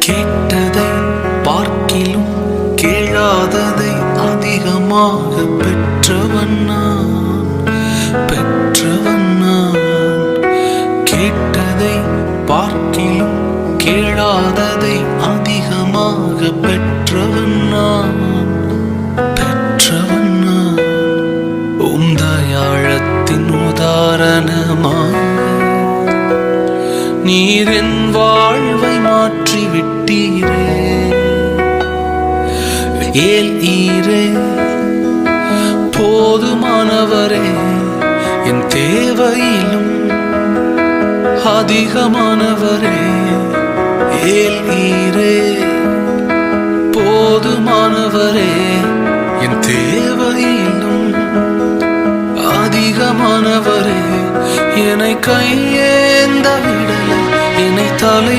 கேட்டதை பார்க்கிலும் கேளாததை அதிகமாக பெற்றவன் நான். கேட்டதை பார்க்கிலும் கேளாததை அதிகமாக பெற்றவன் நான். உம்தயாழத்தின் உதாரணமாக நீர் என் வாழ்வை மாற்றி விட்டீரே. ஏல் ஈரே போதுமானவரே, என் தேவையிலும் அதிகமானவரே. ஏல் ஈரே போதுமானவரே, என் தேவையிலும் அதிகமானவரே. என்னை கையேந்த விடலை, என்னை தலை